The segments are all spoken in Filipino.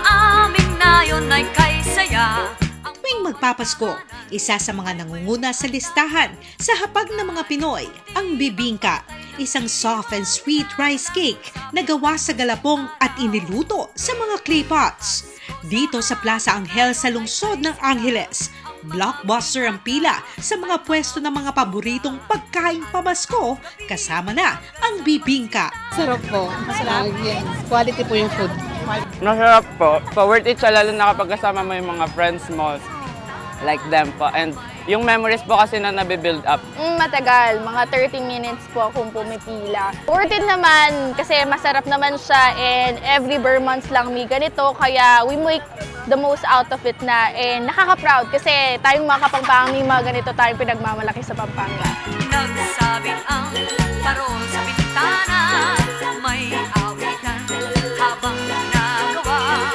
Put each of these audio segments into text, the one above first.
amin na yun ay kay saya. Tuwing magpapasko, isa sa mga nangunguna sa listahan sa hapag ng mga Pinoy ang bibingka, isang soft and sweet rice cake na gawa sa galapong at iniluto sa mga clay pots. Dito sa Plaza Anghel sa lungsod ng Angeles, blockbuster ang pila sa mga pwesto ng mga paboritong pagkaing pamasko, kasama na ang bibingka. Sarap po. Masarap. Quality po yung food. Masarap po. Worth it siya lalo na kapag kasama mo yung mga friends mo. Like them po. And yung memories po kasi na nabibuild up. Matagal. Mga 30 minutes po akong pumipila. Worth it naman kasi masarap naman siya and every bare months lang may ganito. Kaya we make the most out of it na and nakaka-proud kasi tayong mga Kapampangan may mga ganito tayong pinagmamalaki sa Pampanga. Nagsabit ang parol sa bintana, may awitan habang nagawa.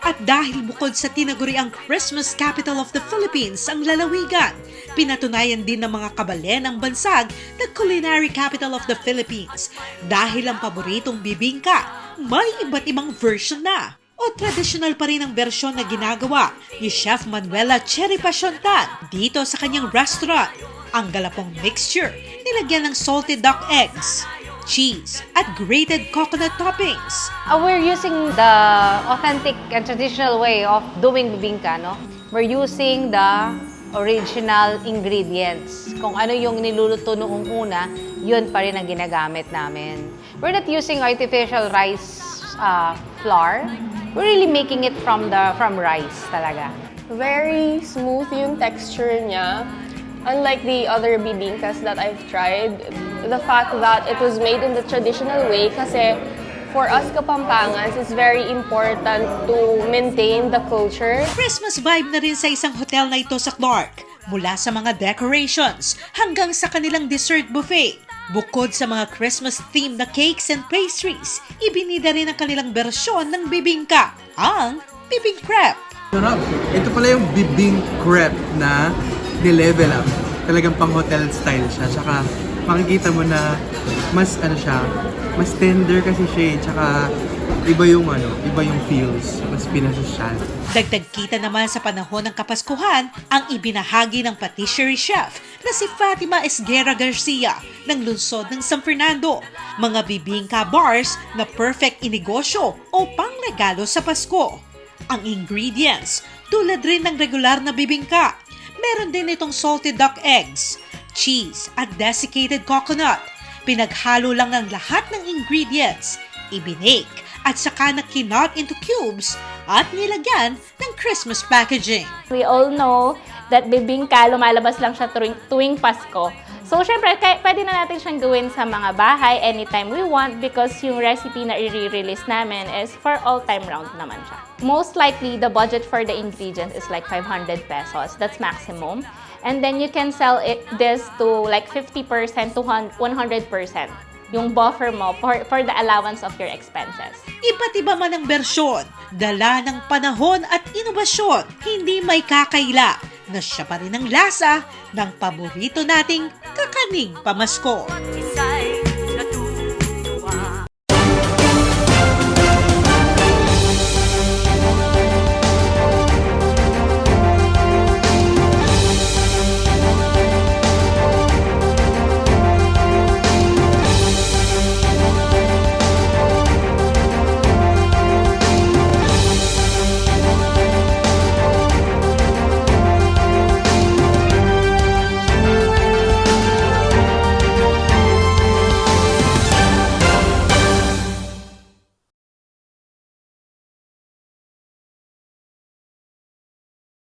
At dahil bukod sa tinaguriang Christmas capital of the Philippines ang lalawigan, pinatunayan din ng mga kabalen ang bansag na culinary capital of the Philippines dahil ang paboritong bibingka may iba't ibang version na. O traditional pa rin ang bersyon na ginagawa ni Chef Manuela Cherry Pasiontan dito sa kanyang restaurant. Ang galapong mixture, nilagyan ng salted duck eggs, cheese, at grated coconut toppings. We're using the authentic and traditional way of doing bibingka, no? We're using the original ingredients. Kung ano yung niluluto noong una, yun pa rin ang ginagamit namin. We're not using artificial rice flour. We're really making it from rice talaga. Very smooth yung texture niya. Unlike the other bibingkas that I've tried, the fact that it was made in the traditional way kasi for us Kapampangans, it's very important to maintain the culture. Christmas vibe na rin sa isang hotel na ito sa Clark. Mula sa mga decorations hanggang sa kanilang dessert buffet. Bukod sa mga Christmas-themed na cakes and pastries, ibinida rin ang kanilang bersyon ng bibingka, ang bibing crepe. Sarap. Ito pala yung bibing crepe na ni-level up. Talagang pang-hotel style siya. Tsaka makikita mo na mas mas tender kasi siya eh. Tsaka iba yung feels. Mas pinasosyal. Dagdag kita naman sa panahon ng Kapaskuhan ang ibinahagi ng patisserie chef na si Fatima Esguerra Garcia ng lungsod ng San Fernando. Mga bibingka bars na perfect inegosyo o pangregalo sa Pasko. Ang ingredients, tulad rin ng regular na bibingka, meron din itong salted duck eggs, cheese at desiccated coconut. Pinaghalo lang ng lahat ng ingredients, ibinake at saka na kinot into cubes at nilagyan ng Christmas packaging. We all know that bibingka lumalabas lang siya tuwing Pasko. So, syempre, pwede na natin siyang gawin sa mga bahay anytime we want because yung recipe na i-release namin is for all time round naman siya. Most likely, the budget for the ingredients is like 500 pesos. That's maximum. And then you can sell this to like 50% to 100%. Yung buffer mo for the allowance of your expenses. Iba't iba man ang bersyon, dala ng panahon at inobasyon, hindi may kakaila na siya pa rin ang lasa ng paborito nating kakaning pamasko.